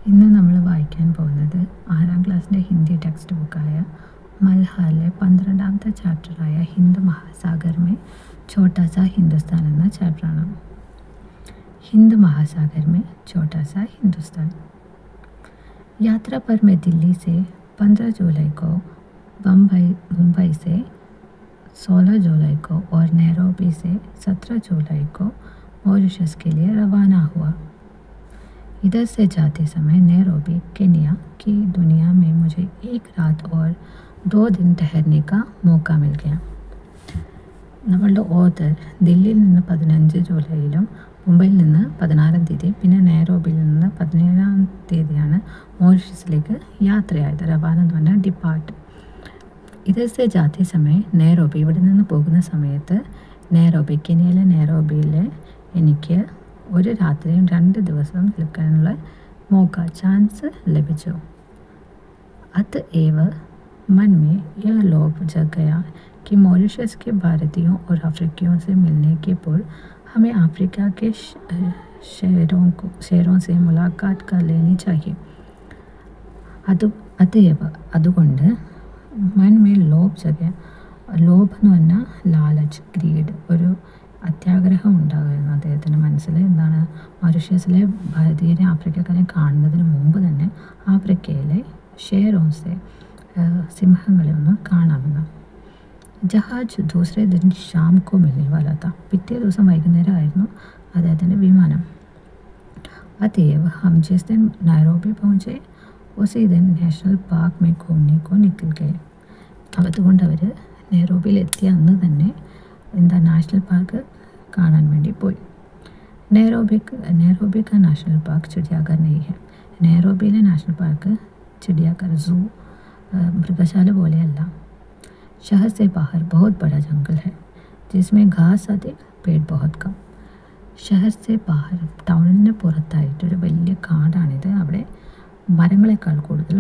ഇന്ന് നമ്മൾ വായിക്കാൻ പോകുന്നത് 6ാം ക്ലാസ്സിൻ്റെ ഹിന്ദി ടെക്സ്റ്റ് ബുക്കായ മൽഹാറിലെ 12ാമത്തെ ചാപ്റ്ററായ ഹിന്ദ് മഹാസാഗർ में छोटा सा हिंदुस्तान എന്ന ചാപ്റ്ററാണ്. हिंद महासागर में छोटा सा हिंदुस्तान. यात्रा पर मैं दिल्ली से 15 जुलाई को, मुंबई से 16 जुलाई को और नैरोबी से 17 जुलाई को मॉरिशस के लिए रवाना हुआ. इधर से जाते समय नैरोबी केन्या की दुनिया में मुझे एक रात और 2 दिन ठहरने का मौका मिल गया. നമ്മളുടെ ഓതർ ദില്ലിയിൽ നിന്ന് 15 ജൂലൈയിലും മുംബൈയിൽ നിന്ന് 16-ാം തീയതി പിന്നെ നൈറോബിയിൽ നിന്ന് 17-ാം തീയതിയാണ് മോറിഷസിലേക്ക് യാത്രയായത്. റവാന എന്ന് പറഞ്ഞാൽ ഡിപ്പാർട്ട്. ഇതേ ജാതി സമയം നൈറോബി, ഇവിടെ നിന്ന് പോകുന്ന സമയത്ത് നൈറോബി, കെനിയയിലെ നൈറോബിയിൽ എനിക്ക് ഒരു രാത്രിയും 2 ദിവസവും നിൽക്കാനുള്ള ചാൻസ് ലഭിച്ചു. അത് ഏവ मन में यह लोभ जग गया कि मॉरिशस के भारतीयों और अफ्रीकियों से मिलने के पूर्व हमें अफ्रीका के शहरों से मुलाकात कर लेनी चाहिए. അതുകൊണ്ട് മൻമേ ലോഭ് ജഗ, ലോഭ് എന്ന് പറഞ്ഞാൽ ലാലച്ച്, ഗ്രീഡ്, ഒരു അത്യാഗ്രഹം ഉണ്ടാകുമായിരുന്നു അദ്ദേഹത്തിൻ്റെ മനസ്സിൽ. എന്താണ്, മൊറീഷ്യസിലെ ഭാരതീയരെ ആഫ്രിക്കക്കാരെ കാണുന്നതിന് മുമ്പ് തന്നെ ആഫ്രിക്കയിലെ ഷെയറോൺസെ, സിംഹങ്ങളെ ഒന്ന് കാണാമെന്ന്. ജഹാജ് ദൂസരെ ദിൻ ഷാം കോ മിൽനെ വാല താ, പിറ്റേ ദിവസം വൈകുന്നേരമായിരുന്നു അദ്ദേഹത്തിൻ്റെ വിമാനം. अतएव हम जिस दिन नैरोबी पहुँचे उसी दिन नेशनൽ പാർക്ക് में घूमने को निकल गए. അതുകൊണ്ട് അവർ നൈറോബിയിലെത്തിയ അന്ന് തന്നെ നാഷണൽ പാർക്ക് കാണാൻ വേണ്ടി പോയി. नैरोबी का नेशनल पार्क चिड़ियाघर नहीं है. നൈറോബിയിലെ നാഷണൽ പാർക്ക് चिड़ियाघर, जू, मृगशाല പോലെയല്ല. शहर से बाहर बहुत बड़ा जंगल है जिसमें घास अधिक, पेड़ बहुत कम. शहर से बाहर, ടൗണിന് പുറത്തായിട്ടൊരു വലിയ കാടാണിത്. അവിടെ മരങ്ങളെക്കാൾ കൂടുതൽ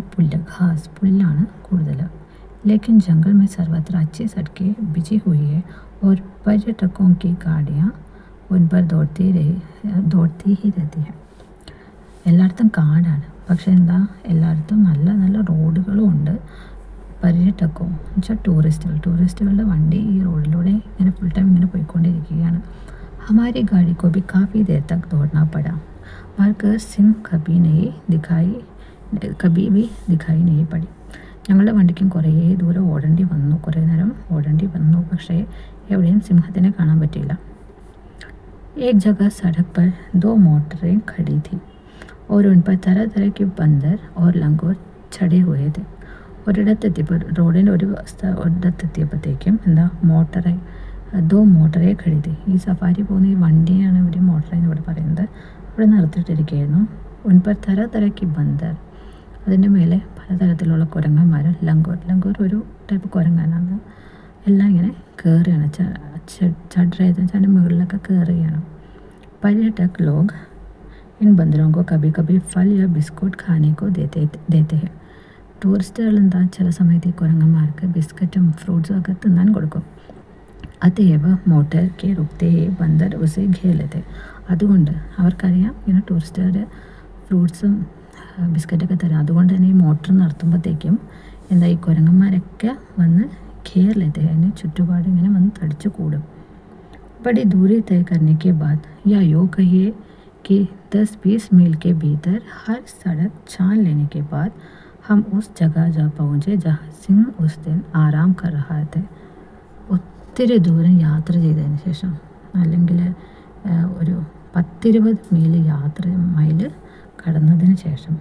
ഘാസ്, പുല്ലാണ് കൂടുതൽ. लेकिन जंगल में सर्वत्र अच्छी सड़कें बिछी हुई है और पर्यटकों की गाड़ियाँ उन पर दौड़ती ही रहती है. എല്ലായിടത്തും കാടാണ്, പക്ഷേ എല്ലായിടത്തും നല്ല നല്ല റോഡുകളും ഉണ്ട്. പര്യടക്കവും എന്നുവെച്ചാൽ ടൂറിസ്റ്റുകളുടെ വണ്ടി ഈ റോഡിലൂടെ ഇങ്ങനെ ഫുൾ ടൈം ഇങ്ങനെ പോയിക്കൊണ്ടിരിക്കുകയാണ്. हमारी गाड़ी को भी काफ़ी देर तक दौड़ना पड़ा मगर सिंह कभी भी दिखाई नहीं पड़ी. ഞങ്ങളുടെ വണ്ടിക്കും കുറേ ദൂരം കുറേ നേരം ഓടേണ്ടി വന്നു, പക്ഷേ എവിടെയും സിംഹത്തിനെ കാണാൻ പറ്റിയില്ല. एक जगह सड़क पर 2 मोटरें खड़ी थी और उन पर तरह तरह के बंदर और लंगूर चढ़े हुए थे. റോഡിൻ്റെ ഒരിടത്തെത്തിയപ്പോഴത്തേക്കും മോട്ടറെ 2 മോട്ടറെ खड़ी थी. ഈ സഫാരി പോകുന്ന ഈ വണ്ടിയാണ് ഇവർ മോട്ടറെന്ന് ഇവിടെ പറയുന്നത്. അവിടെ നിർത്തിയിട്ടിരിക്കുകയായിരുന്നു. ഉൻ പർ തര തരക്ക് ബന്ദർ, അതിൻ്റെ മേലെ പലതരത്തിലുള്ള കുരങ്ങന്മാരും. ലംഗൂർ ഒരു ടൈപ്പ് കുരങ്ങനാണ്. എല്ലാം ഇങ്ങനെ കയറുകയാണ്, ചഡ്രയെന്ന് വെച്ചാൽ അതിൻ്റെ മുകളിലൊക്കെ കയറുകയാണ്. पर्यटक लोग इन बंदरों को कभी कभी फल या बिस्कुट खाने को देते हैं. ടൂറിസ്റ്റുകൾ ചില സമയത്ത് ഈ കുരങ്ങന്മാർക്ക് ബിസ്ക്കറ്റും ഫ്രൂട്ട്സും ഒക്കെ തിന്നാൻ കൊടുക്കും. അതേവ മോട്ടർ കെ റുക്തേ ബന്ദർ ഉസെ ഘേർ ലേത്തെ. അതുകൊണ്ട് അവർക്കറിയാം ഇങ്ങനെ ടൂറിസ്റ്റുകാർ ഫ്രൂട്ട്സും ബിസ്ക്കറ്റൊക്കെ തരാം. അതുകൊണ്ട് തന്നെ ഈ മോട്ടർ നടത്തുമ്പോഴത്തേക്കും ഈ കുരങ്ങന്മാരൊക്കെ വന്ന് ഘേർ ലേത്തെ, അതിന് ചുറ്റുപാട് ഇങ്ങനെ വന്ന് തടിച്ചു കൂടും. बड़ी दूरी तय करने के बाद या यूँ कहिए कि 10-20 मील के भीतर हर सड़क छान लेने के बाद हम उस जगह जा पहुँचे जहाँ सिंह उस दिन आराम कर रहा था. ഒത്തിരി ദൂരം യാത്ര ചെയ്തതിന് ശേഷം, അല്ലെങ്കിൽ ഒരു 10-20 മൈൽ കടന്നതിന് ശേഷം,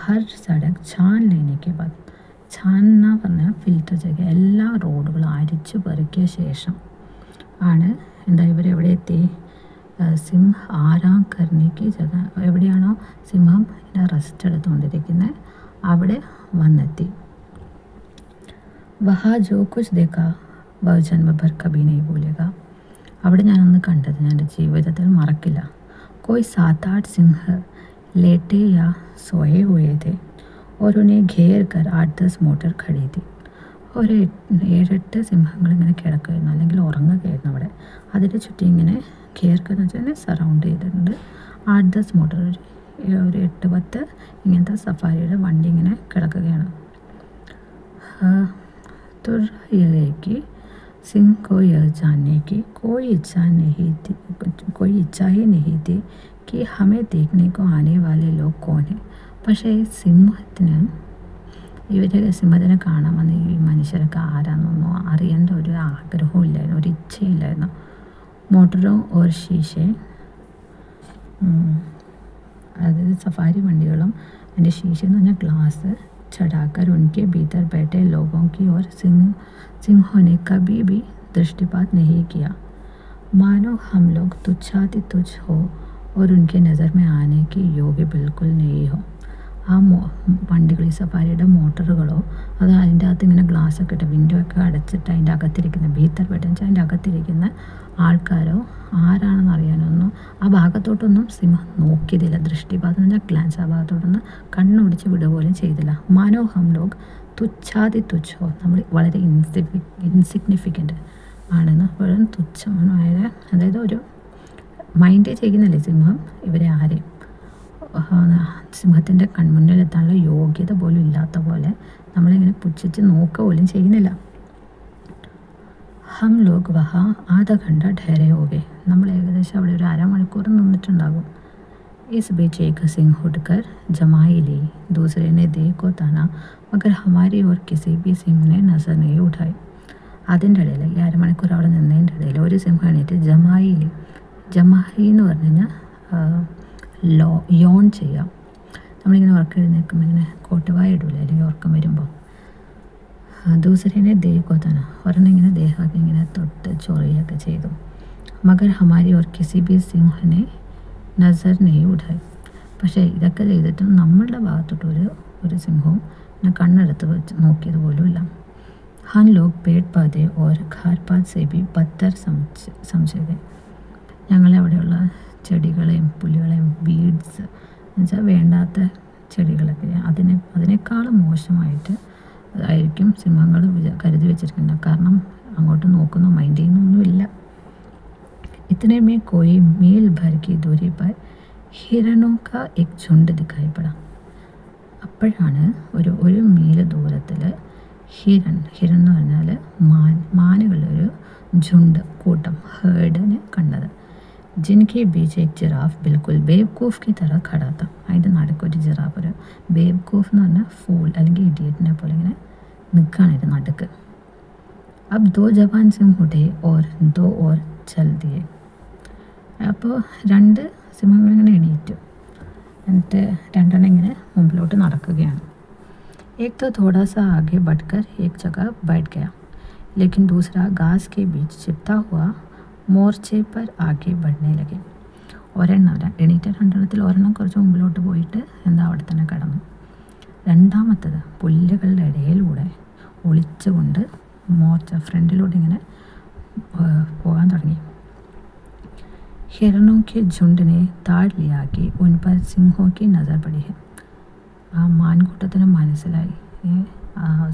ഹർ സഡക് ഛാൻ ലേനെ ബാദ്, ഛാൻ എന്ന് പറഞ്ഞാൽ ഫിൽറ്റർ ചെയ്യുക, എല്ലാ റോഡുകളും അരിച്ചു പെറുക്കിയ ശേഷം ആണ് ഇവരെവിടെ എത്തി? സിംഹ ആരാം കർണിക്ക് ജഗ, എവിടെയാണോ സിംഹം റെസ്റ്റ് എടുത്തുകൊണ്ടിരിക്കുന്നത് അവിടെ വന്നെത്തി. വഹാ ജോ കുച്ച് ദേഖാ വഹ ജന്മ ഭർ കഭി നഹീ ഭൂലേഗാ. അവിടെ ഞാനൊന്ന് കണ്ടത് ഞാൻ എൻ്റെ ജീവിതത്തിൽ മറക്കില്ല. कोई 7-8 सिंह लेटे या सोए हुए थे और उन्हें घेर कर 8-10 मोटर खड़ी थी. ഒരു 7-8 സിംഹങ്ങൾ ഇങ്ങനെ കിടക്കുകയായിരുന്നു, അല്ലെങ്കിൽ ഉറങ്ങുകയായിരുന്നു അവിടെ. അതിൻ്റെ ചുറ്റും ഇങ്ങനെ ഘേർക്കെന്ന് വെച്ചാൽ സറൗണ്ട് ചെയ്തിട്ടുണ്ട്. 8-10 മോട്ടർ, ഒരു 8-10 ഇങ്ങനത്തെ സഫാരിയുടെ വണ്ടി ഇങ്ങനെ കിടക്കുകയാണ്. तो यह है कि सिंह को यह जानने की कोई इच्छा ही नहीं थी कि हमें देखने को आने वाले लोग कौन है. പക്ഷേ സിംഹത്തിനെ കാണാൻ വന്ന ഈ മനുഷ്യരൊക്കെ ആരാന്നൊന്നും അറിയേണ്ട ഒരു ആഗ്രഹവും ഇല്ലായിരുന്നു, ഒരു ഇച്ഛയില്ലായിരുന്നു. മോട്ടറോ ഓർ ഷീഷെ, അതായത് സഫാരി വണ്ടികളും അതിൻ്റെ ഷീഷ എന്ന് പറഞ്ഞാൽ ഗ്ലാസ് चढ़ाकर उनके भीतर बैठे लोगों की ओर सिंहों ने कभी भी दृष्टिपात नहीं किया, मानो हम लोग तुच्छ हो और उनके नज़र में आने की योग्य बिल्कुल नहीं हो. ആ വണ്ടികൾ, ഈ സഫാരിയുടെ മോട്ടറുകളോ അത് അതിൻ്റെ അകത്ത് ഇങ്ങനെ ഗ്ലാസ്സൊക്കെ ഇട്ട് വിൻഡോ ഒക്കെ അടച്ചിട്ട് അതിൻ്റെ അകത്തിരിക്കുന്ന ഭീത്തർ പെട്ടെന്ന് വെച്ചാൽ അതിൻ്റെ അകത്തിരിക്കുന്ന ആൾക്കാരോ ആരാണെന്ന് അറിയാനൊന്നും ആ ഭാഗത്തോട്ടൊന്നും സിംഹം നോക്കിയതില്ല. ദൃഷ്ടിപാതം എന്ന് പറഞ്ഞാൽ ഗ്ലാൻസ്, ആ ഭാഗത്തോട്ടൊന്ന് കണ്ണൊടിച്ച് വിടുക പോലും ചെയ്തില്ല. മാനോ ഹം ലോഗ് തുച്ഛോ, നമ്മൾ വളരെ ഇൻസിഗ്നിഫിക്കൻ്റ് ആണെന്ന്, വളരെ തുച്ഛമായ, അതായത് ഒരു മൈൻഡേ ചെയ്യുന്നില്ലേ സിംഹം ഇവരെ ആരെയും. സിംഹത്തിൻ്റെ കൺമുന്നിലെത്താനുള്ള യോഗ്യത പോലും ഇല്ലാത്ത പോലെ നമ്മളിങ്ങനെ പുച്ഛിച്ച് നോക്കുക പോലും ചെയ്യുന്നില്ല. ഹം ലോഗ് വഹാ ആധ ഘണ്ട ഠഹരെ ഹോഗെ, നമ്മൾ ഏകദേശം അവിടെ ഒരു അരമണിക്കൂർ നിന്നിട്ടുണ്ടാകും. ഇസ് ബീച്ച് ഏക സിംഹ് ഉഠ്കർ ജമായി ലി, ദൂസരെ നെ ദേഖോ താന മഗർ ഹമാരി ഓർ കിസി ബി സിംഹ് നെ നസർ നെ ഉഠായി. അതിൻ്റെ ഇടയിൽ, ഈ അരമണിക്കൂർ അവിടെ നിന്നതിൻ്റെ ഇടയിൽ ഒരു സിംഹം എണീറ്റ് ജമായി എന്ന് പറഞ്ഞു കഴിഞ്ഞാൽ യോൺ ചെയ്യാം. നമ്മളിങ്ങനെ ഉറക്കം എഴുന്നേൽക്കുമ്പോൾ ഇങ്ങനെ കോട്ടുവായ ഇടൂലേ, അല്ലെങ്കിൽ ഉറക്കം വരുമ്പോൾ. ദൂസരേനെ ദേഹോത്തന, ഒരെണ്ണം ഇങ്ങനെ ദേഹമൊക്കെ ഇങ്ങനെ തൊട്ട് ചൊറിയൊക്കെ ചെയ്തു. മഗർ ഹമാരി ഓർ കിസി ബി സിംഹനെ നസർ നെയ് ഉഠായി. പക്ഷേ ഇതൊക്കെ ചെയ്തിട്ടും നമ്മളുടെ ഭാഗത്തോട്ട് ഒരു സിംഹവും കണ്ണെടുത്ത് വെച്ച് നോക്കിയത് പോലുമില്ല. ഹൻ log Ped പാതെ or ഘാർപാത് say B ബദ്തർ സംശയ, ഞങ്ങളവിടെയുള്ള ചെടികളെയും പുല്ലുകളെയും ബീഡ്സ് എന്നുവെച്ചാൽ വേണ്ടാത്ത ചെടികളൊക്കെ അതിനേക്കാളും മോശമായിട്ട് ആയിരിക്കും സിംഹങ്ങൾ കരുതി വെച്ചിരിക്കുന്നത്. കാരണം അങ്ങോട്ട് നോക്കുന്നു, മൈൻഡ് ചെയ്യുന്നൊന്നുമില്ല. ഇത്തനെ മേ കോയി മീൽ ഭർ കി ദൂരി പർ ഹിരണോ കാ എക് ഝുണ്ട് ദിഖായി പടാ. അപ്പോഴാണ് ഒരു മീൽ ദൂരത്തിൽ ഹിരൺ എന്ന് പറഞ്ഞാൽ മാനുകളുടെ ഒരു ഝുണ്ട്, കൂട്ടം, ഹേർഡിനെ കണ്ടത്. जिनके बीच एक जिराफ बिल्कुल बेवकूफ़ की तरह खड़ा था. അതിൻ്റെ നടുക്കൊരു ജിറാഫ്, ഒരു ബേവ്കൂഫ് എന്ന് പറഞ്ഞാൽ ഫൂൾ അല്ലെങ്കിൽ ഇഡിയറ്റിനെ പോലെ ഇങ്ങനെ നിൽക്കുകയാണ് അതിൻ്റെ നടുക്ക്. अब 2 जवान सिंह उठे और 2 और चल दिए. അപ്പോൾ 2 സിംഹങ്ങളിങ്ങനെ എണീറ്റു, എന്നിട്ട് 2 ഇങ്ങനെ മുമ്പിലോട്ട് നടക്കുകയാണ്. एक तो थोड़ा सा आगे बढ़कर एक जगह बैठ गया, लेकिन दूसरा घास के बीच छिपता हुआ മോർച്ചെ പർ ആകെ ബഡ്നെ ലഗെ. എണീറ്റ 2 ഒരെണ്ണം കുറച്ച് മുമ്പിലോട്ട് പോയിട്ട് അവിടെ തന്നെ കിടന്നു. രണ്ടാമത്തത് പുല്ലുകളുടെ ഇടയിലൂടെ ഒളിച്ചുകൊണ്ട് ഫ്രണ്ടിലൂടെ ഇങ്ങനെ പോകാൻ തുടങ്ങി. ഹിരണോ കെ ഝുണ്ടിനെ താഴ് ലിയാക്കി ഉൻ പർ സിംഹോ കി നസർ പടി ഹെ. ആ മാൻകൂട്ടത്തിന് മനസ്സിലായി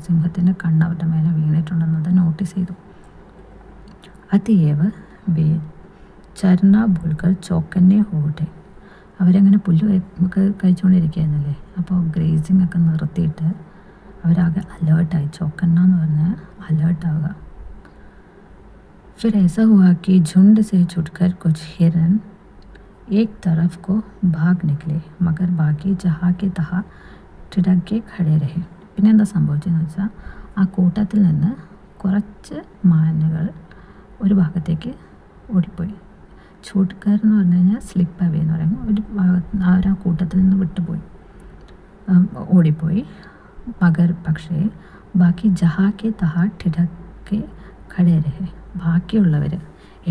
സിംഹത്തിൻ്റെ കണ്ണ് അവരുടെ മേലെ വീണിട്ടുണ്ടെന്നത് നോട്ടീസ് ചെയ്തു. അതിയേവ് വേ ചർണ ഭൂൽക്കർ ചോക്കന്നെ ഹോട്ടെ. അവരങ്ങനെ പുല്ല് കഴിച്ചുകൊണ്ടിരിക്കുകയായിരുന്നല്ലേ, അപ്പോൾ ഗ്രേസിങ് ഒക്കെ നിർത്തിയിട്ട് അവരാകെ അലേർട്ടായി. ചോക്കന്ന എന്ന് പറഞ്ഞാൽ അലേർട്ടാവുക. फिर ऐसा हुआ कि झुंड से छुटकर कुछ हिरन एक तरफ को भाग निकले, मगर बाकी जहाँ के तहाँ टिड़क के खड़े रहे. പിന്നെ എന്താ സംഭവിച്ചതെന്ന് വെച്ചാൽ ആ കൂട്ടത്തിൽ നിന്ന് കുറച്ച് മാനുകൾ ഒരു ഭാഗത്തേക്ക് ഓടിപ്പോയി. ചൂട്ട്കർ എന്ന് പറഞ്ഞു കഴിഞ്ഞാൽ സ്ലിപ്പ് അവേ എന്ന് പറയുമ്പോൾ ഒരു ഭാഗത്ത് ആ കൂട്ടത്തിൽ നിന്ന് വിട്ടുപോയി, ഓടിപ്പോയി. മഗർ പക്ഷേ ബാക്കി ജഹാക്കെ തഹാ ഠിടക്കെ ഖടേ രഹേ. ബാക്കിയുള്ളവർ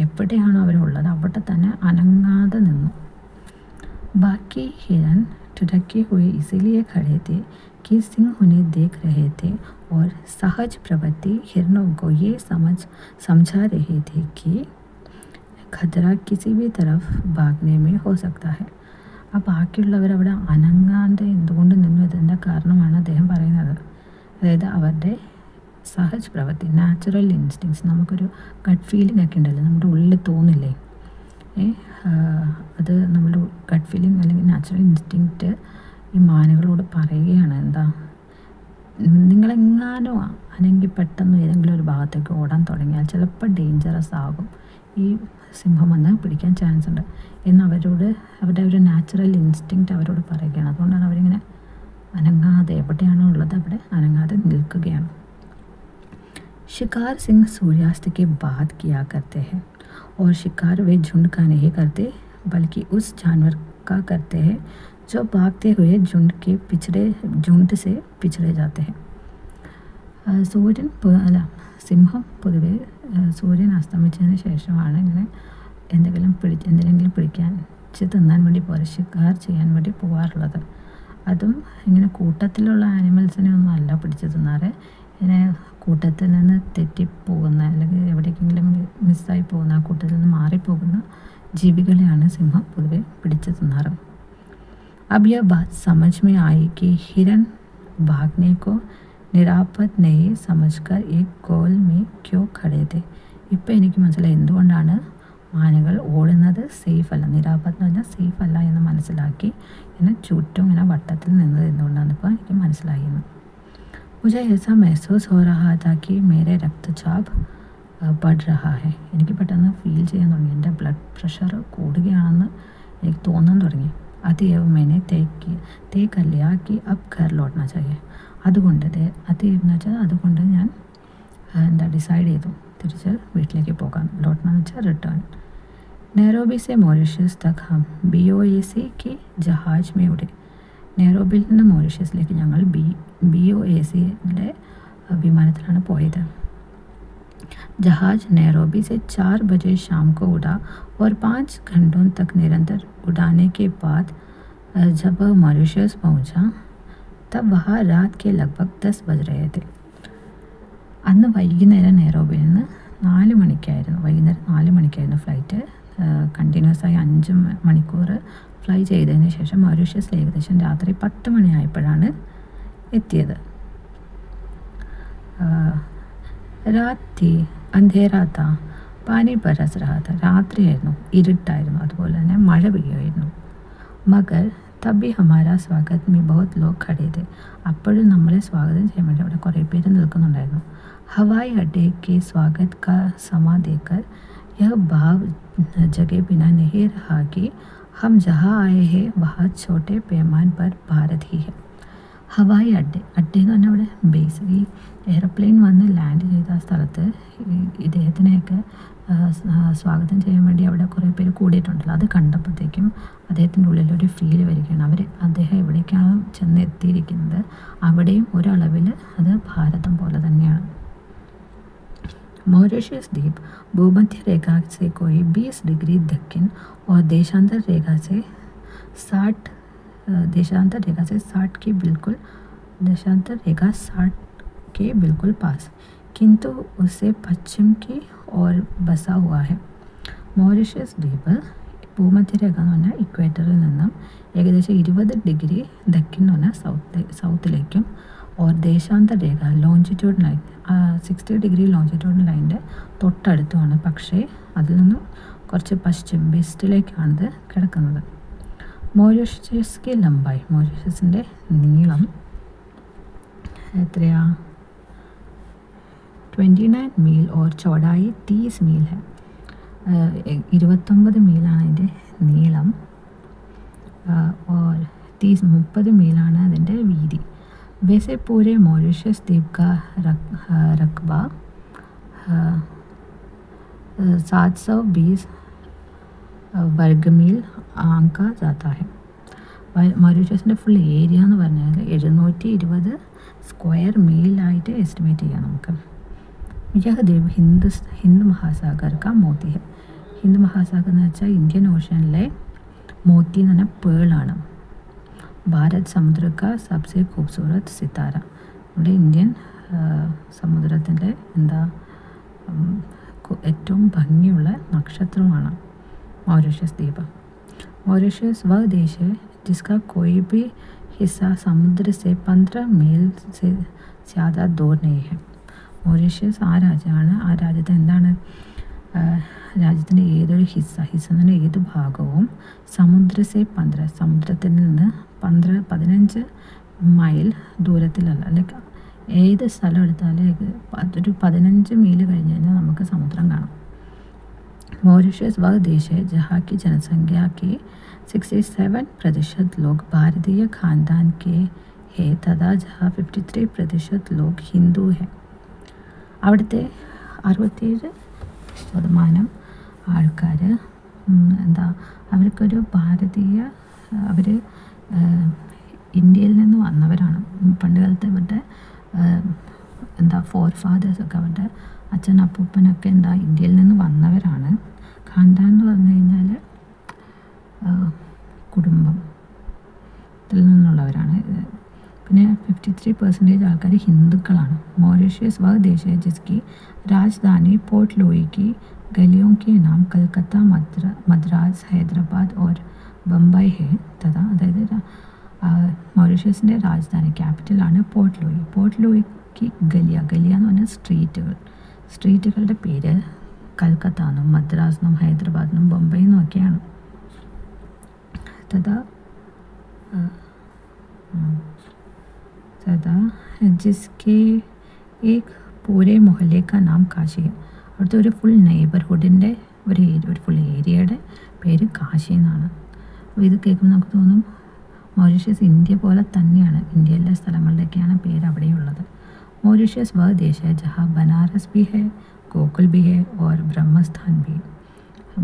എവിടെയാണോ അവരുള്ളത് അവിടെ തന്നെ അനങ്ങാതെ നിന്നു. ബാക്കി ഹിരൺ ഠിടക്കെ हुए इसीलिए खड़े थे कि सिंह उन्हें देख रहे थे और सहज प्रवृत्ति हिरणों को ये समझा रही थी कि खतरा किसी भी तरफ भागने में हो सकता है. ആ ബാക്കിയുള്ളവർ അവിടെ അനങ്ങാണ്ട് എന്തുകൊണ്ട് നിന്നു, ഇതിൻ്റെ കാരണമാണ് അദ്ദേഹം പറയുന്നത്. അതായത് അവരുടെ സഹജ് പ്രവൃത്തി, നാച്ചുറൽ ഇൻസ്റ്റിങ്സ്, നമുക്കൊരു ഗട്ട് ഫീലിംഗ് ഒക്കെ ഉണ്ടല്ലോ, നമ്മുടെ ഉള്ളിൽ തോന്നില്ലേ, അത് നമ്മുടെ ഗട്ട് ഫീലിംഗ് അല്ലെങ്കിൽ നാച്ചുറൽ ഇൻസ്റ്റിങ്ക്റ്റ് ഈ മാനുകളോട് പറയുകയാണ്, എന്താ, നിങ്ങളെങ്ങാനോ അല്ലെങ്കിൽ പെട്ടെന്ന് ഏതെങ്കിലും ഒരു ഭാഗത്തേക്ക് ഓടാൻ തുടങ്ങിയാൽ ചിലപ്പോൾ ഡേഞ്ചറസ് ആകും, ഈ സിംഹം വന്ന് പിടിക്കാൻ ചാൻസ് ഉണ്ട് എന്ന് അവരുടെ ഒരു നാച്ചുറൽ ഇൻസ്റ്റിങ്ക്റ്റ് അവരോട് പറയുകയാണ്. അതുകൊണ്ടാണ് അവരിങ്ങനെ അനങ്ങാതെ, എവിടെയാണോ ഉള്ളത് അവിടെ അനങ്ങാതെ നിൽക്കുകയാണ്. शिकार सिंह सूर्यास्त के बाद किया करते हैं और शिकार वे झुंड का नहीं करते बल्कि उस जानवर का करते हैं जो भागते हुए झुंड से पिछड़े जाते हैं. സിംഹം പൊതുവെ സൂര്യൻ അസ്തമിച്ചതിന് ശേഷമാണ് ഇങ്ങനെ എന്തെങ്കിലും പിടിക്കാൻ തിന്നാൻ വേണ്ടി ശിക്കാർ ചെയ്യാൻ വേണ്ടി പോകാറുള്ളത്. അതും ഇങ്ങനെ കൂട്ടത്തിലുള്ള ആനിമൽസിനെ ഒന്നും അല്ല പിടിച്ച് തിന്നാറ്. ഇങ്ങനെ കൂട്ടത്തിൽ നിന്ന് തെറ്റിപ്പോകുന്ന അല്ലെങ്കിൽ എവിടേക്കെങ്കിലും മിസ്സായി പോകുന്ന, ആ കൂട്ടത്തിൽ നിന്ന് മാറിപ്പോകുന്ന ജീവികളെയാണ് സിംഹം പൊതുവെ പിടിച്ച് തിന്നാറ്. अब यह बात समझ में आई कि हिरन भागने को निरापद नहीं समझकर एक गोल में क्यों खड़े थे. ഇപ്പോൾ എനിക്ക് മനസ്സിലായി എന്തുകൊണ്ടാണ് മാനുകൾ ഓടുന്നത് സേഫ് അല്ല, നിരാപദ് എന്ന് പറഞ്ഞാൽ സേഫ് അല്ല എന്ന് മനസ്സിലാക്കി ഇങ്ങനെ ചുറ്റും ഇങ്ങനെ വട്ടത്തിൽ നിന്നത് എന്തുകൊണ്ടാണ് ഇപ്പോൾ എനിക്ക് മനസ്സിലായിരുന്നു. मुझे ऐसा महसूस हो रहा था कि मेरे रक्तचाप बढ़ रहा है. എനിക്ക് പെട്ടെന്ന് ഫീൽ ചെയ്യാൻ തുടങ്ങി, എൻ്റെ ബ്ലഡ് പ്രഷർ കൂടുകയാണെന്ന് എനിക്ക് തോന്നാൻ തുടങ്ങി. അതേവ് मैंने तय कर लिया कि अब घर लौटना चाहिए. അതുകൊണ്ട് അതേവ് എന്ന് വെച്ചാൽ അതുകൊണ്ട് ഞാൻ ഡിസൈഡ് ചെയ്തു തിരിച്ച് വീട്ടിലേക്ക് പോകാം. ലോട്ടന എന്ന് വെച്ചാൽ റിട്ടേൺ. नैरोबी से मॉरिशस तक हम BOAC के जहाज में उड़े. നെയ്റോബിയിൽ നിന്ന് മൗറീഷ്യസിലേക്ക് ഞങ്ങൾ BOACയുടെ വിമാനത്തിലാണ് പോയത്. जहाज नैरोबी से 4 बजे शाम को उड़ा और 5 घंटों तक निरंतर उड़ाने के बाद जब मॉरिशस पहुंचा तब वहाँ रात के लगभग 10 बज रहे थे. അന്ന് വൈകുന്നേരം നെയ്റോബിയിൽ നിന്ന് 4 മണിക്കായിരുന്നു ഫ്ലൈറ്റ്. കണ്ടിന്യൂസ് ആയി 5 മണിക്കൂർ ഫ്ലൈ ചെയ്തതിന് ശേഷം മൗറീഷ്യസിൽ ഏകദേശം രാത്രി 10 മണിയായപ്പോഴാണ് എത്തിയത്. രാത്രി അന്ധേരാത്ത പാനി ബരസ് രഹാത്ത, രാത്രിയായിരുന്നു, ഇരുട്ടായിരുന്നു, അതുപോലെ തന്നെ മഴ പെയ്യുമായിരുന്നു. മഗർ തബി ഹമാര സ്വാഗത് മേ ബഹുത് ലോഗ് ഖടേ थे. അപ്പോഴും നമ്മളെ സ്വാഗതം ചെയ്യാൻ വേണ്ടി അവിടെ കുറേ പേര് നിൽക്കുന്നുണ്ടായിരുന്നു. ഹവായി അഡ്ഡे के स्वागत का समा देकर यह भाव जगे बिना नहीं रहा कि हम जहाँ आए हैं वहाँ छोटे पैमान पर भारत ही है. ഹവായി അഡ്ഡെ എന്ന് പറഞ്ഞാൽ അവിടെ ബേസ്, ഈ എയർപ്ലെയിൻ വന്ന് ലാൻഡ് ചെയ്ത ആ സ്ഥലത്ത് ഇദ്ദേഹത്തിനെയൊക്കെ സ്വാഗതം ചെയ്യാൻ വേണ്ടി അവിടെ കുറേ പേര് കൂടിയിട്ടുണ്ടല്ലോ. അത് കണ്ടപ്പോഴത്തേക്കും അദ്ദേഹത്തിൻ്റെ ഉള്ളിലൊരു ഫീൽ വരികയാണ്. അദ്ദേഹം എവിടേക്കാണ് ചെന്ന് എത്തിയിരിക്കുന്നത് അവിടെയും ഒരളവിൽ അത് ഭാരതം പോലെ തന്നെയാണ്. मॉरिशस द्वीप भूमध्य रेखा से कोई 20 डिग्री दक्षिण और देशांतर रेखा से 60 के बिल्कुल पास, किंतु उसे पश्चिम की ओर बसा हुआ है. മൗറീഷ്യസ് ദ്വീപ് ഭൂമധ്യരേഖ എന്ന് പറഞ്ഞാൽ ഇക്വേറ്ററിൽ നിന്നും ഏകദേശം 20 ഡിഗ്രി ദക്ഷിൺ എന്ന് പറഞ്ഞാൽ സൗത്തിലേക്കും और ദേശാന്തർ രേഖ ലോഞ്ചിറ്റ്യൂഡ് ലൈൻ 60 ഡിഗ്രി ലോഞ്ചിറ്റ്യൂഡ് ലൈനിൻ്റെ തൊട്ടടുത്തുമാണ്. പക്ഷേ അതിൽ നിന്നും കുറച്ച് വെസ്റ്റിലേക്കാണിത് കിടക്കുന്നത്. മൗറീഷ്യസിൻ്റെ ലംബായി, മൗറീഷ്യസിൻ്റെ നീളം എത്രയാ? 29 മീൽ और चौड़ाई 30 മീൽ है. 29 മീലാണ് അതിൻ്റെ നീളം, और 30 മീലാണ് അതിൻ്റെ വീതി. वैसे पूरे मॉरिशस द्वीप का रकबा 720 वर्ग मील आंका जाता है. മൗറീഷ്യസിൻ്റെ ഫുൾ ഏരിയ എന്ന് പറഞ്ഞാൽ 720 സ്ക്വയർ മീലായിട്ട് എസ്റ്റിമേറ്റ് ചെയ്യാം നമുക്ക്. यह द्वीप हिंद महासागर का मोती है. ഹിന്ദു മഹാസാഗർ എന്ന് വെച്ചാൽ ഇന്ത്യൻ ഓഷ്യനിലെ മോത്തി എന്ന് പറഞ്ഞാൽ പേളാണ്. ഭാരത് സമുദ്ര കാ സബ്സെ ഖൂബ്സൂരത് സിത്താര, നമ്മുടെ ഇന്ത്യൻ സമുദ്രത്തിൻ്റെ ഏറ്റവും ഭംഗിയുള്ള നക്ഷത്രമാണ് മൗറീഷ്യസ് ദ്വീപ്. मॉरिशस वह देश है जिसका कोई भी हिस्सा समुद्र से 15 मील से ज़्यादा दूर नहीं है. മൗറീഷ്യസ് ആ രാജ്യമാണ്, ആ രാജ്യത്ത് എന്താണ് രാജ്യത്തിൻ്റെ ഏതൊരു ഹിസ്സ എന്ന് പറഞ്ഞാൽ ഏത് ഭാഗവും സമുദ്രത്തിൽ നിന്ന് 15 മൈൽ ദൂരത്തിലല്ല, ലൈക്ക് ഏത് സ്ഥലം എടുത്താലും അതൊരു 15 മീൽ കഴിഞ്ഞ് കഴിഞ്ഞാൽ നമുക്ക് സമുദ്രം കാണാം. मॉरिशस वह देश है जहाँ की जनसंख्या के 67% लोग भारतीय खानदान के हैं तथा जहाँ 53% लोग हिंदू हैं. അവിടുത്തെ 67% ആൾക്കാർ അവർക്കൊരു ഭാരതീയ, അവർ ഇന്ത്യയിൽ നിന്ന് വന്നവരാണ്. പണ്ട് കാലത്ത് ഇവരുടെ ഫോർ ഫാദേഴ്സൊക്കെ അവരുടെ അച്ഛൻ അപ്പൂപ്പനൊക്കെ ഇന്ത്യയിൽ നിന്ന് വന്നവരാണ്. ഖാൻദാൻ എന്ന് പറഞ്ഞു കഴിഞ്ഞാൽ കുടുംബത്തിൽ നിന്നുള്ളവരാണ്. പിന്നെ 53% ആൾക്കാർ ഹിന്ദുക്കളാണ്. मॉरिशस वह देश है जिसकी राजधानी पोर्ट लुई की गलियों के नाम कलकत्ता, मद्रास, हैदराबाद और बम्बई है तथा അതായത് മൊറീഷ്യസിൻ്റെ രാജധാനി ക്യാപിറ്റലാണ് പോർട്ട് ലൂയിക്ക് ഗലിയ എന്ന് പറഞ്ഞാൽ സ്ട്രീറ്റുകളുടെ പേര് കൽക്കത്ത എന്നും മദ്രാസ് എന്നും ഹൈദരാബാദ് എന്നും ബൊംബൈ എന്നും ഒക്കെയാണ്. തഥാ ജിസ്കെ ഏക് പൂരെ മൊഹല്ലെ കാ നാം കാശി है. അവിടുത്തെ ഒരു ഫുൾ നെയ്ബർഹുഡിൻ്റെ ഒരു ഫുൾ ഏരിയയുടെ പേര് കാശി എന്നാണ്. അപ്പോൾ ഇത് കേൾക്കുമ്പോൾ നമുക്ക് തോന്നും മൊറീഷ്യസ് ഇന്ത്യ പോലെ തന്നെയാണ്, ഇന്ത്യയിലെ സ്ഥലങ്ങളുടെയൊക്കെയാണ് പേര് അവിടെയുള്ളത്. मॉरिशस वह देश है जहाँ बनारस भी है, गोकुल भी है और ब्रह्मस्थान भी.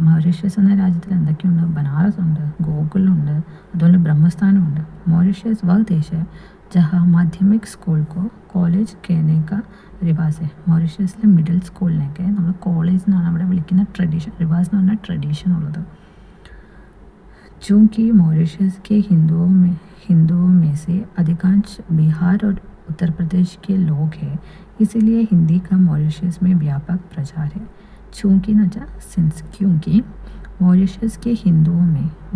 മൊറീഷ്യസ് എന്ന രാജ്യത്തിൽ എന്തൊക്കെയുണ്ട്? ബനാറസ് ഉണ്ട്, ഗോകുലുണ്ട്, അതുപോലെ ബ്രഹ്മസ്ഥാനമുണ്ട്. മൊറീഷ്യസ് വഹ് ദേശ് है जहाँ माध्यमिक स्कूल को कॉलेज कहने का रिवाज है. മൊറീഷ്യസിലെ മിഡിൽ സ്കൂളിനെയൊക്കെ നമ്മൾ കോളേജ് എന്നാണ് അവിടെ വിളിക്കുന്ന ട്രഡീഷൻ, റിവാസ് എന്ന് പറഞ്ഞാൽ ട്രഡീഷൻ ഉള്ളത്. चूँकि मॉरिशस के हिंदुओं में से अधिकांश बिहार और उत्तर प्रदेश के लोग हैं, इसलिए हिंदी का मॉरिशस में व्यापक प्रचार है. चूँकि न सिंस क्योंकि मॉरिशस के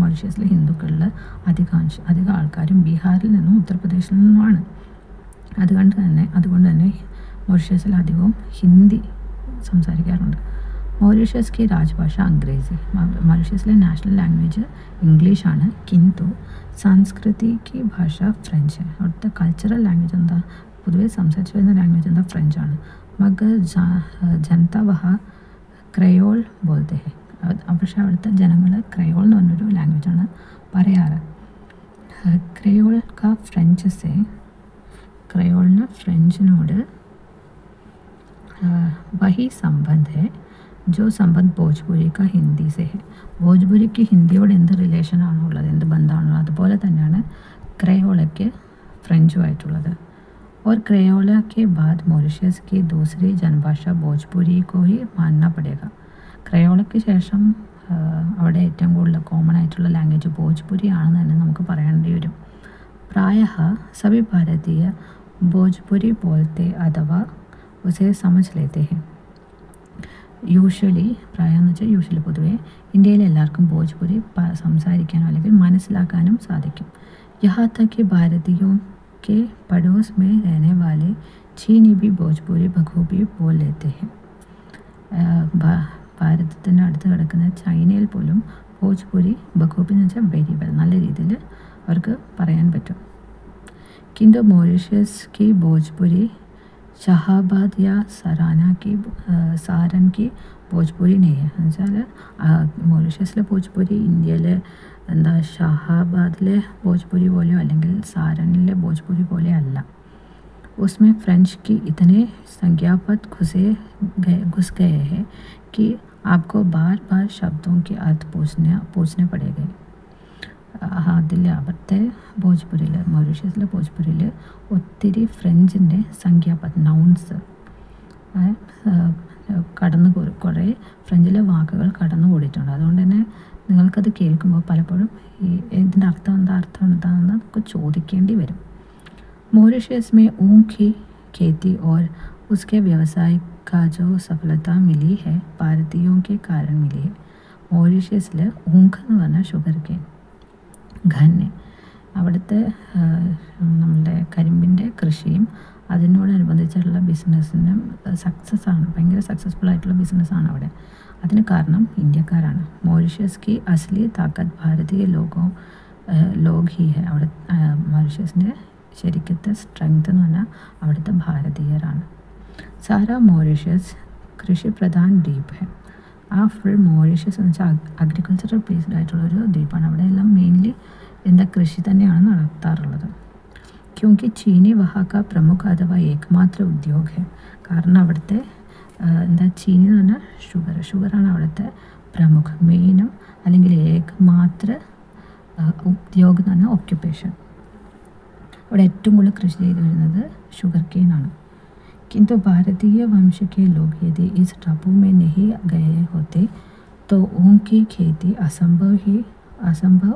മൊറീഷ്യസിലെ ഹിന്ദുക്കളിൽ അധികം ആൾക്കാരും ബീഹാറിൽ നിന്നും ഉത്തർപ്രദേശിൽ നിന്നുമാണ്. അതുകൊണ്ട് തന്നെ മൊറീഷ്യസിൽ അധികവും ഹിന്ദി സംസാരിക്കാറുണ്ട്. मॉरिशस की राजभाषा अंग्रेज़ी. मॉरिशസിലെ നാഷണൽ ലാംഗ്വേജ് ഇംഗ്ലീഷാണ്. കിന്തു സംസ്കൃതിക്ക് ഭാഷ ഫ്രഞ്ച്. അവിടുത്തെ കൾച്ചറൽ ലാംഗ്വേജ് പൊതുവേ സംസാരിച്ചു വരുന്ന ലാംഗ്വേജ് ഫ്രഞ്ചാണ്. മഗർ ജനത വഹ ക്രയോൾ ബോൾത്തെ ഹെ. പക്ഷേ അവിടുത്തെ ജനങ്ങൾ ക്രയോൾ എന്ന് പറഞ്ഞൊരു ലാംഗ്വേജാണ് പറയാറ്. ക്രയോൾ കാ ക്രയോളിന് ഫ്രഞ്ചിനോട് വഹി സംബന്ധ ഹെ जो संबंध भोजपुरी का हिंदी से है. ഭോജ്പുരിക്ക് ഹിന്ദിയോട് എന്ത് റിലേഷനാണുള്ളത്, എന്ത് ബന്ധമാണുള്ളത്, അതുപോലെ തന്നെയാണ് ക്രയോളയ്ക്ക് ഫ്രഞ്ചുമായിട്ടുള്ളത്. और क्रेयोला के बाद मॉरिशस की दूसरी जनभाषा भोजपुरी को ही मानना पड़ेगा. ക്രയോളയ്ക്ക് ശേഷം അവിടെ ഏറ്റവും കൂടുതൽ കോമൺ ആയിട്ടുള്ള ലാംഗ്വേജ് ഭോജ്പുരി ആണെന്ന് തന്നെ നമുക്ക് പറയേണ്ടി വരും. प्रायः सभी भारतीय भोजपुरी बोलते अथवा उसे समझ लेते हैं. പ്രായം എന്ന് വെച്ചാൽ യൂഷ്വലി പൊതുവെ ഇന്ത്യയിലെ എല്ലാവർക്കും ഭോജ്പുരി സംസാരിക്കാനോ അല്ലെങ്കിൽ മനസ്സിലാക്കാനും സാധിക്കും. यहाँ तक कि भारतीयों के पड़ोस में रहने वाले चीनी भी भोजपुरी बखूबी बोल लेते हैं. ഭാരതത്തിൻ്റെ അടുത്ത് കിടക്കുന്ന ചൈനയിൽ പോലും ഭോജ്പുരി ബഖൂബി എന്ന് വെച്ചാൽ വെരി വെൽ, നല്ല രീതിയിൽ അവർക്ക് പറയാൻ പറ്റും. किंतु मॉरिशस की भोजपुरी शाहाबाद या സാരൻ की ഭോജ്പുരി नहीं है. എന്നുവെച്ചാൽ മൊറീഷ്യസിലെ ഭോജ്പുരി ഇന്ത്യയിലെ ഷഹാബാദിലെ ഭോജ്പുരി പോലെയോ അല്ലെങ്കിൽ സാരനിലെ ഭോജ്പുരി പോലെ അല്ല. उसमें फ्रेंच की इतने संज्ञापद घुस गए हैं कि आपको बार बार शब्दों के अर्थ पूछने पड़ेंगे. അതിൽ അവിടുത്തെ ഭോജ്പുരിയിൽ, മൊറീഷ്യസിലെ ഭോജ്പുരിയിൽ ഒത്തിരി ഫ്രഞ്ചിൻ്റെ സംഖ്യാപദ് നൗൺസ് കുറേ ഫ്രഞ്ചിലെ വാക്കുകൾ കടന്നു കൂടിയിട്ടുണ്ട്. അതുകൊണ്ട് തന്നെ നിങ്ങൾക്കത് കേൾക്കുമ്പോൾ പലപ്പോഴും ഇതിൻ്റെ അർത്ഥം എന്താണെന്ന് നമുക്ക് ചോദിക്കേണ്ടി വരും. मॉरिशस में ऊँख की खेती और उसके व्यवसाय का जो सफलता मिली है भारतीयों के कारण मिली है. മൊറീഷ്യസിൽ ഊങ്ക് എന്ന് പറഞ്ഞാൽ ഷുഗർ കെയിൻ, ഖന്നെ, അവിടുത്തെ നമ്മളുടെ കരിമ്പിൻ്റെ കൃഷിയും അതിനോടനുബന്ധിച്ചുള്ള ബിസിനസ്സിനും സക്സസ്സാണ്, ഭയങ്കര സക്സസ്ഫുൾ ആയിട്ടുള്ള ബിസിനസ്സാണ് അവിടെ. അതിന് കാരണം ഇന്ത്യക്കാരാണ്. മൗറീഷ്യസ് की असली ताकत भारतीय लोग ही है. അവിടെ മൗറീഷ്യസിൻ്റെ ശരിക്കത്തെ സ്ട്രെങ്ത് എന്ന് പറഞ്ഞാൽ അവിടുത്തെ ഭാരതീയരാണ്. സാരാ മൗറീഷ്യസ് കൃഷി പ്രധാൻ ദ്വീപ് ഹെ. ആ ഫുൾ മൗറീഷ്യസ് എന്ന് വെച്ചാൽ അഗ്രികൾച്ചറൽ ബേസ്ഡ് ആയിട്ടുള്ളൊരു ദ്വീപാണ്. അവിടെ എല്ലാം മെയിൻലി കൃഷി തന്നെയാണ് നടത്താറുള്ളത്. ക്യോങ്കി ചീനി വഹാ കാ പ്രമുഖ അഥവാ ഏകമാത്ര ഉദ്योग है. കാരണം അവിടുത്തെ ചീനി എന്ന് പറഞ്ഞാൽ ഷുഗറാണ് അവിടുത്തെ പ്രമുഖ മെയിനും അല്ലെങ്കിൽ ഏകമാത്ര ഉദ്യോഗം എന്ന് പറഞ്ഞാൽ ഓക്യുപ്പേഷൻ. അവിടെ ഏറ്റവും കൂടുതൽ കൃഷി ചെയ്തു വരുന്നത് ഷുഗർ കെയിനാണ്. किंतु भारतीय वंश के लोग यदि इस टापू में नहीं गए होते तो उनकी खेती असंभव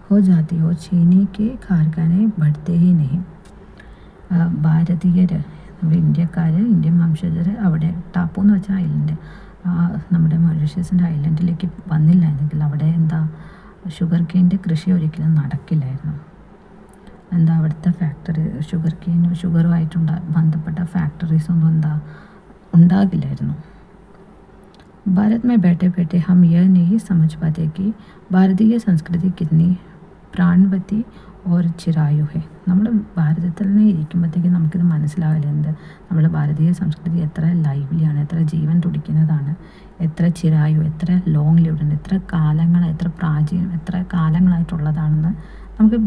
हो जाती और चीनी के कारखाने बढ़ते ही नहीं. ഭാരതീയർ, നമ്മുടെ ഇന്ത്യക്കാർ, ഇന്ത്യൻ വംശജർ അവിടെ ടാപ്പു എന്ന് വെച്ചാൽ ഐലൻഡ്, നമ്മുടെ മൗറീഷ്യസിൻ്റെ ഐലൻഡിലേക്ക് വന്നില്ലായിരുന്നെങ്കിൽ അവിടെ ഷുഗർ കെയിൻ്റെ കൃഷി ഒരിക്കലും നടക്കില്ലായിരുന്നു. അവിടുത്തെ ഫാക്ടറി ഷുഗറുമായിട്ട് ബന്ധപ്പെട്ട ഫാക്ടറീസൊന്നും ഉണ്ടാകില്ലായിരുന്നു. भारत में बैठे बैठे हम यह नहीं समझ पाते कि भारतीय संस्कृति कितनी प्राणवती और चिरायु है. നമ്മൾ ഭാരതത്തിൽ തന്നെ ഇരിക്കുമ്പോഴത്തേക്കും നമുക്കിത് മനസ്സിലാവില്ല. നമ്മുടെ ഭാരതീയ സംസ്കൃതി എത്ര ലൈവ്ലിയാണ്, എത്ര ജീവൻ തുടിക്കുന്നതാണ്, എത്ര ചിരായു, എത്ര ലോങ് ലിവ്ഡ്, എത്ര കാലങ്ങളായിട്ടുള്ളതാണെന്ന് നമുക്ക്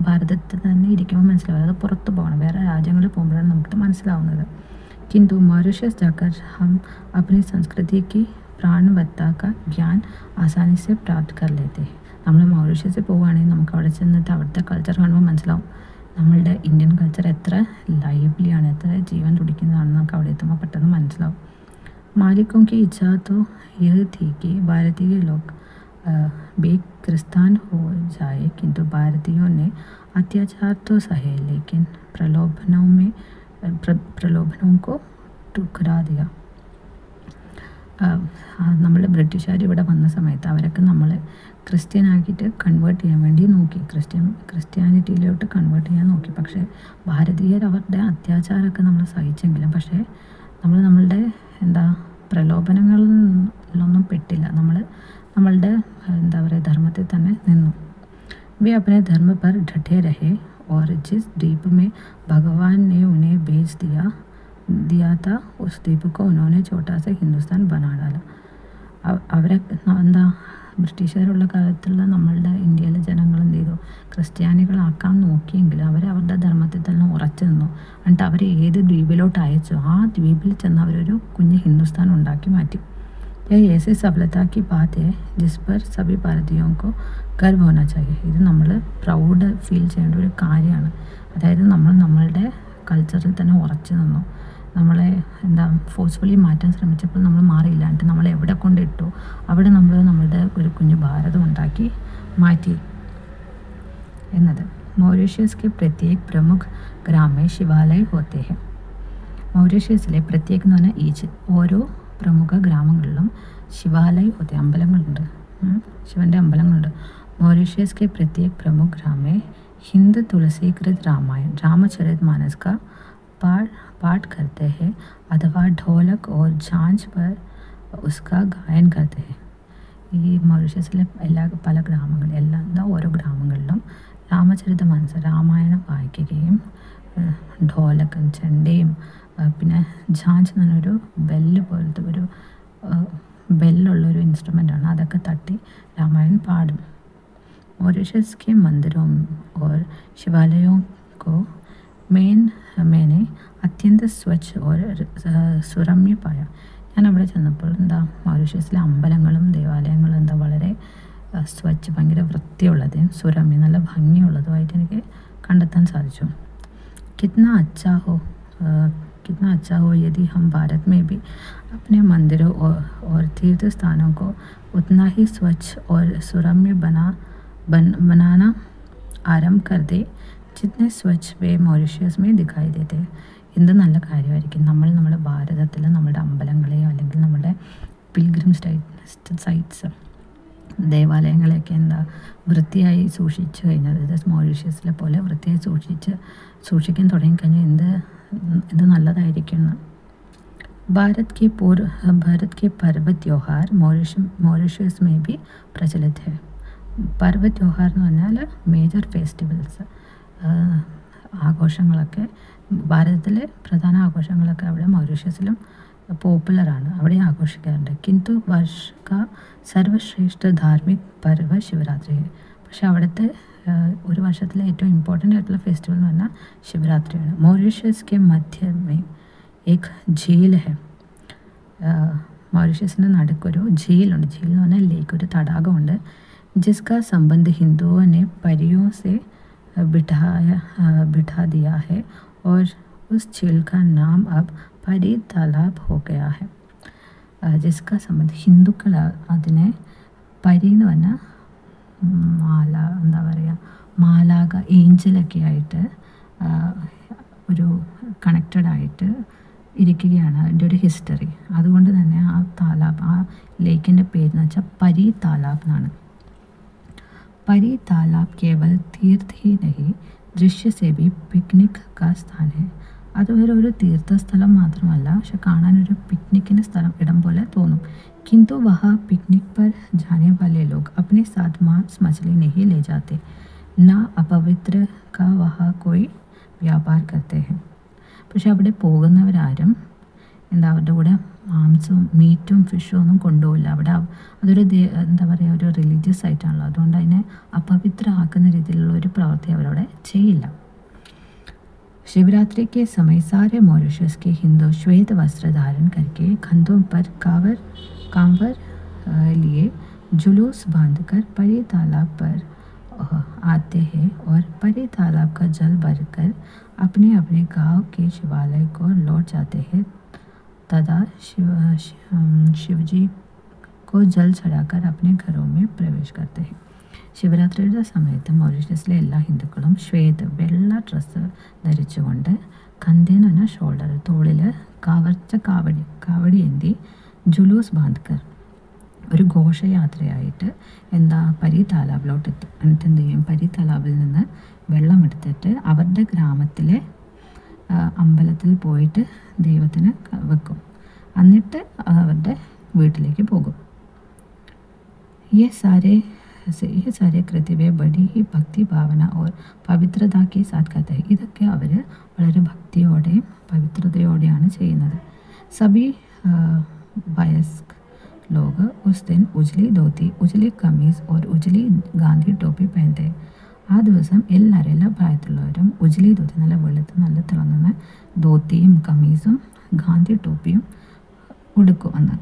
ഭാരതത്തിൽ തന്നെ ഇരിക്കുമ്പോൾ മനസ്സിലാവും. അത് പുറത്ത് പോകണം, വേറെ രാജ്യങ്ങളിൽ പോകുമ്പോഴാണ് നമുക്കിത് മനസ്സിലാവുന്നത്. किंतु मॉरिशस जाकर हम अपनी संस्कृति की प्राणवत्ता का ज्ञान आसानी से प्राप्त कर लेते हैं. നമ്മൾ മൗറീഷ്യസിൽ പോവുകയാണെങ്കിൽ നമുക്ക് അവിടെ ചെന്നിട്ട് അവിടുത്തെ കൾച്ചർ കാണുമ്പോൾ മനസ്സിലാവും നമ്മളുടെ ഇന്ത്യൻ കൾച്ചർ എത്ര ലൈവ്ലിയാണ്, എത്ര ജീവൻ തുടിക്കുന്നതാണെന്ന് നമുക്ക് അവിടെ എത്തുമ്പോൾ പെട്ടെന്ന് മനസ്സിലാവും. मालिकों की इच्छा तो यह थी कि भारतीय लोग बेकिस्तान हो जाए, किंतु भारतीयों ने अत्याचार तो सहे लेकिन പ്രലോഭനവും को ठुकरा दिया. നമ്മൾ ബ്രിട്ടീഷുകാർ ഇവിടെ വന്ന സമയത്ത് അവരൊക്കെ നമ്മളെ ക്രിസ്ത്യനാക്കിയിട്ട് കൺവേർട്ട് ചെയ്യാൻ വേണ്ടി നോക്കി, ക്രിസ്ത്യാനിറ്റിയിലോട്ട് കൺവേർട്ട് ചെയ്യാൻ നോക്കി. പക്ഷേ ഭാരതീയർ അവരുടെ അത്യാചാരമൊക്കെ നമ്മൾ സഹിച്ചെങ്കിലും പക്ഷേ നമ്മളുടെ പ്രലോഭനങ്ങളിലൊന്നും പെട്ടില്ല. നമ്മളുടെ ധർമ്മത്തിൽ തന്നെ നിന്നു. വേ अपने धर्म पर डटे रहे और जिस द्वीप में भगवान ने उन्हें भेज दिया था उस द्वीप को उन्होंने छोटा सा हिंदुस्तान बना डाला. അവരെ ബ്രിട്ടീഷുകാരുള്ള കാലത്തുള്ള നമ്മളുടെ ഇന്ത്യയിലെ ജനങ്ങൾ എന്ത് ചെയ്തു, ക്രിസ്ത്യാനികളാക്കാൻ നോക്കിയെങ്കിലും അവരുടെ ധർമ്മത്തിൽ തന്നെ ഉറച്ചു നിന്നു. എന്നിട്ട് അവർ ഏത് ദ്വീപിലോട്ട് അയച്ചോ ആ ദ്വീപിൽ ചെന്ന് അവരൊരു കുഞ്ഞ് ഹിന്ദുസ്ഥാൻ ഉണ്ടാക്കി മാറ്റി. ऐसी सफलता की बात है जिस पर सभी भारतीयों को गर्व होना चाहिए. ഇത് നമ്മൾ പ്രൗഡ് ഫീൽ ചെയ്യേണ്ട ഒരു കാര്യമാണ്. അതായത് നമ്മളുടെ കൾച്ചറിൽ തന്നെ ഉറച്ചു നിന്നു. നമ്മളെ ഫോഴ്സ്ഫുള്ളി മാറ്റാൻ ശ്രമിച്ചപ്പോൾ നമ്മൾ മാറിയില്ല. എന്നിട്ട് നമ്മളെ എവിടെ കൊണ്ടിട്ടു അവിടെ നമ്മളുടെ ഒരു കുഞ്ഞു ഭാരതം ഉണ്ടാക്കി മാറ്റി എന്നത്. മൗറീഷ്യസ് के प्रत्येक प्रमुख ग्राम में शिवालय होते हैं. മൗറീഷ്യസിലെ പ്രത്യേകം എന്ന് പറഞ്ഞാൽ ഈച്ച് ഓരോ പ്രമുഖ ഗ്രാമങ്ങളിലും ശിവാലയ होते, അമ്പലങ്ങളുണ്ട്, ശിവൻ്റെ അമ്പലങ്ങളുണ്ട്. मॉरिशस के प्रत्येक प्रमुख ग्राम में हिंद तुलसीकृत रामायण रामचरितमानस का पाठ करते हैं अथवा ढोलक और झांझ पर उसका गायन करते हैं. ഈ മൗറീഷ്യസിലെ പല ഓരോ ഗ്രാമങ്ങളിലും രാമചരിതമാനസ് രാമായണം വായിക്കുകയും ഢോലക്കും ചെണ്ടയും പിന്നെ ഝാഞ്ച് എന്ന് പറഞ്ഞൊരു ബെല്ല് പോലത്തെ ഒരു ബെല്ലുള്ളൊരു ഇൻസ്ട്രുമെൻ്റാണ്, അതൊക്കെ തട്ടി രാമായൺ പാടും. मॉरिशस के मंदिरों और शिवालयों को मैंने अत्यंत स्वच्छ और सुरम्य पाया. ഞാൻ അവിടെ ചെന്നപ്പോൾ മൗറീഷ്യസിലെ അമ്പലങ്ങളും ദേവാലയങ്ങളും വളരെ ഭയങ്കര വൃത്തിയുള്ളതും സുരമ്യ നല്ല ഭംഗിയുള്ളതുമായിട്ട് എനിക്ക് കണ്ടെത്താൻ സാധിച്ചു. कितना अच्छा हो यदि हम भारत में भी अपने मंदिरों और तीर्थ स्थानों को उतना ही स्वच्छ और सुरम्य बनाना आरंभ कर दे जितने स्वच्छ वे मॉरिशस में दिखाई देते. എന്ത് നല്ല കാര്യമായിരിക്കും നമ്മുടെ ഭാരതത്തിൽ നമ്മുടെ അമ്പലങ്ങളെയോ അല്ലെങ്കിൽ നമ്മുടെ പിൽഗ്രിം സൈറ്റ്സ് ദേവാലയങ്ങളെയൊക്കെ എന്താ വൃത്തിയായി സൂക്ഷിച്ചു കഴിഞ്ഞാൽ, അതായത് മൗറീഷ്യസിലെ പോലെ വൃത്തിയായി സൂക്ഷിക്കാൻ തുടങ്ങിക്കഴിഞ്ഞാൽ എന്ത് നല്ലതായിരിക്കും. भारत के पर्व त्योहार मॉरिशस में भी प्रचलित है. पर्व त्योहार എന്ന് പറഞ്ഞാൽ മേജർ ഫെസ്റ്റിവൽസ്, ആഘോഷങ്ങളൊക്കെ ഭാരതത്തിലെ പ്രധാന ആഘോഷങ്ങളൊക്കെ അവിടെ മൗറീഷ്യസിലും പോപ്പുലറാണ്, അവിടെ ആഘോഷിക്കാറുണ്ട്. കിന്തു വർഷ കാ സർവശ്രേഷ്ഠ ധാർമ്മിക് പർവ ശിവരാത്രി. പക്ഷെ അവിടുത്തെ ഒരു വർഷത്തിലെ ഏറ്റവും ഇമ്പോർട്ടൻ്റ് ആയിട്ടുള്ള ഫെസ്റ്റിവൽ എന്ന് പറഞ്ഞാൽ ശിവരാത്രിയാണ്. മൗറീഷ്യസ് के मध्य में एक झील है. മൗറീഷ്യസിൻ്റെ നടുക്കൊരു झीലുണ്ട്. झील എന്ന് പറഞ്ഞാൽ ലേക്ക്, ഒരു തടാകമുണ്ട്. जिसका संबंध हिंदुओं ने परियों से बिठा दिया है और उस झील का नाम अब परी तालाब हो गया है. जिसका संबंध ഹിന്ദുക്കൾ അതിനെ പരി എന്ന് പറഞ്ഞാൽ എന്താ പറയുക, മാലാക, ഏഞ്ചലൊക്കെ ആയിട്ട് ഒരു കണക്റ്റഡായിട്ട് ഇരിക്കുകയാണ് അതിൻ്റെ ഒരു ഹിസ്റ്ററി. അതുകൊണ്ട് തന്നെ ആ താലാബ്, ആ ലേക്കിൻ്റെ പേരെന്ന് വെച്ചാൽ പരി താലാബ് എന്നാണ്. परी तालाब केवल तीर्थ ही नहीं, दृश्य से भी पिकनिक का स्थान है. അത് ഒരു തീർത്ഥസ്ഥലം മാത്രമല്ല, പക്ഷെ കാണാനൊരു പിക്നിക്കിന് ഇടം പോലെ തോന്നും. किंतु वहाँ पिकनिक पर जाने वाले लोग अपने साथ मांस मछली नहीं ले जाते, ना अपवित्र का वहाँ कोई व्यापार करते हैं. പക്ഷെ അവിടെ പോകുന്നവരാരും അവരുടെ കൂടെ മാംസവും മീറ്റും ഫിഷും ഒന്നും കൊണ്ടുപോകില്ല. അവിടെ അതൊരു എന്താ പറയുക, ഒരു റിലീജിയസ് ആയിട്ടാണല്ലോ, അതുകൊണ്ട് അതിനെ അപവിത്രമാക്കുന്ന രീതിയിലുള്ള ഒരു പ്രവൃത്തി അവരവിടെ ചെയ്യില്ല. शिवरात्रि के समय सारे मॉरिशस के हिंदू श्वेत वस्त्र धारण करके कंधों पर कांवर लिए जुलूस बांधकर परी तालाब पर आते हैं और परी तालाब का जल भरकर अपने अपने गांव के शिवालय को लौट जाते हैं. तथा शिवजी को जल चढ़ाकर अपने घरों में प्रवेश करते हैं. ശിവരാത്രിയുടെ സമയത്ത് മൗറീഷ്യസിലെ എല്ലാ ഹിന്ദുക്കളും വെള്ള ഡ്രസ്സ് ധരിച്ചുകൊണ്ട്, കന്തേന്ന് പറഞ്ഞാൽ ഷോൾഡർ, തോളിൽ കാവടി ഏന്തി, ജുലൂസ് ബാന്ധക്കർ, ഒരു ഘോഷയാത്രയായിട്ട് പരി താലാബിലോട്ട് എത്തും. എന്നിട്ട് എന്ത് ചെയ്യും, പരി താലാബിൽ നിന്ന് വെള്ളമെടുത്തിട്ട് അവരുടെ ഗ്രാമത്തിലെ അമ്പലത്തിൽ പോയിട്ട് ദൈവത്തിന് വെക്കും. എന്നിട്ട് അവരുടെ വീട്ടിലേക്ക് പോകും. ये सारे कृत्य बड़ी ही भक्ति भावना और പവിത്രത के साथ करते हैं. ഇതൊക്കെ അവർ വളരെ ഭക്തിയോടെയും പവിത്രതയോടെയാണ് ചെയ്യുന്നത്. सभी वयस्क लोग उस दिन उजली धोती, उजली कमीज और उजली गांधी टोपी पहनते हैं. ആ ദിവസം എല്ലാ പ്രായത്തിലുള്ളവരും ഉജ്ലി ധോത്തി, നല്ല വെളുത്ത് നല്ല തിളങ്ങുന്ന ധോത്തിയും കമീസും ഗാന്ധി ടോപ്പിയും ഉടുക്കും അന്ന്.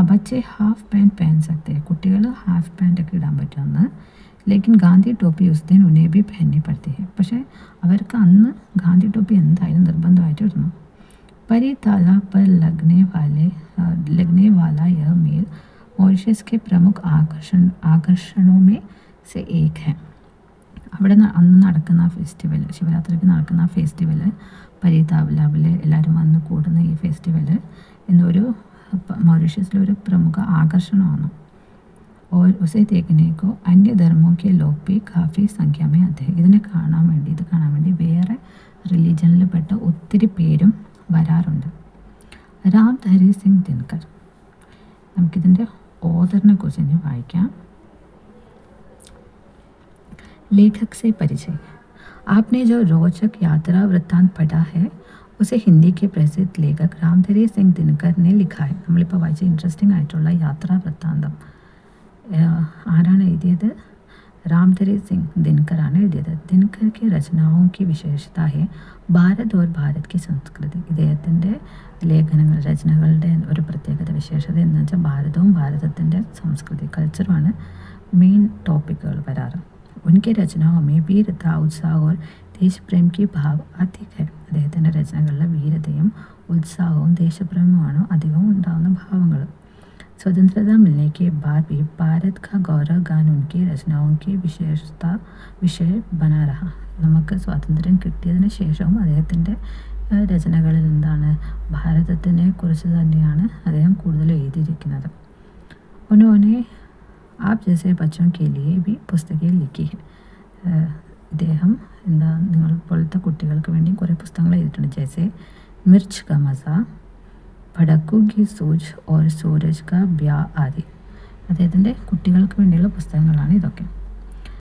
बच्चे हाफ पैंट पहन सकते हैं. കുട്ടികൾ ഹാഫ് പാൻറ്റൊക്കെ ഇടാൻ പറ്റുമെന്ന്. ലേക്കിൻ ഗാന്ധി ടോപ്പി ഉസ് ദിൻ ഉന്നെ भी पहननी पड़ती है. പക്ഷേ അവർക്ക് അന്ന് ഗാന്ധി ടോപ്പി എന്തായാലും നിർബന്ധമായിട്ട് ഇടണം. परी तालाब पर लगने वाला यह मेल मॉरिशस के प्रमुख आकर्षणों में से एक है. അവിടെ അന്ന് നടക്കുന്ന ഫെസ്റ്റിവൽ, ശിവരാത്രിക്ക് നടക്കുന്ന ഫെസ്റ്റിവൽ, പരി താലാബിൽ എല്ലാവരും വന്ന് കൂടുന്ന ഈ ഫെസ്റ്റിവൽ എന്നൊരു मॉरिशस ഒരു പ്രമുഖ ആകർഷണമാണ്. और उसे देखने को अन्य धर्मों के लोग भी काफ़ी संख्या में आते हैं. ഇത് കാണാൻ വേണ്ടി വേറെ റിലീജിയനിൽപ്പെട്ട ഒത്തിരി പേരും വരാറുണ്ട്. രാംധരി സിംഗ് ദിനകർ, നമുക്കിതിൻ്റെ ഓഥറിനെ കുറിച്ച് ഇനി വായിക്കാം. लेखक से परिचय. आपने जो रोचक यात्रा वृत्तांत पढ़ा है उसे हिंदी के प्रसिद्ध लेखक रामधरी सिंह दिनकर ने लिखा है. നമ്മളിപ്പോൾ വായിച്ച ഇൻട്രസ്റ്റിംഗ് ആയിട്ടുള്ള യാത്രാ വൃത്താന്തം ആരാണ് എഴുതിയത്? रामधरी सिंह दिनकर ആണ് എഴുതിയത്. ദിനकर की रचनाओं की विशेषता है भारत और भारत की संस्कृति. ഇദ്ദേഹത്തിൻ്റെ രചനകളുടെ ഒരു പ്രത്യേകത, വിശേഷത എന്ന് വെച്ചാൽ ഭാരതവും ഭാരതത്തിൻ്റെ സംസ്കൃതി, കൾച്ചറുമാണ് മെയിൻ ടോപ്പിക്കുകൾ വരാറ്. उनके रचनाओं में वीरता, उत्साह और देश प्रेम की भाव अधिक है. അദ്ദേഹത്തിൻ്റെ രചനകളിലെ വീരതയും ഉത്സാഹവും ദേശപ്രേമമാണ് അധികവും ഉണ്ടാകുന്ന ഭാവങ്ങൾ. स्वतंत्रता मिलने के बाद भी भारत का गौरव गान उनकी रचनाओं की विषय बना रहा. നമുക്ക് സ്വാതന്ത്ര്യം കിട്ടിയതിന് ശേഷവും അദ്ദേഹത്തിൻ്റെ രചനകളിൽ ഭാരതത്തിനെ കുറിച്ച് തന്നെയാണ് അദ്ദേഹം കൂടുതൽ എഴുതിയിരിക്കുന്നത്. उन्होंने आप जैसे बच्चों के लिए भी पुस्तकें लिखी है ഇദ്ദേഹം എന്താ നിങ്ങൾ പോലത്തെ കുട്ടികൾക്ക് വേണ്ടി കുറേ പുസ്തകങ്ങൾ എഴുതിയിട്ടുണ്ട്. ജैसे मिर्च का मज़ा, പടക്കു കി സൂജ് ഓർ സൂരജ് കാ ബ്യാ ആദി. അദ്ദേഹത്തിൻ്റെ കുട്ടികൾക്ക് വേണ്ടിയുള്ള പുസ്തകങ്ങളാണ് ഇതൊക്കെ.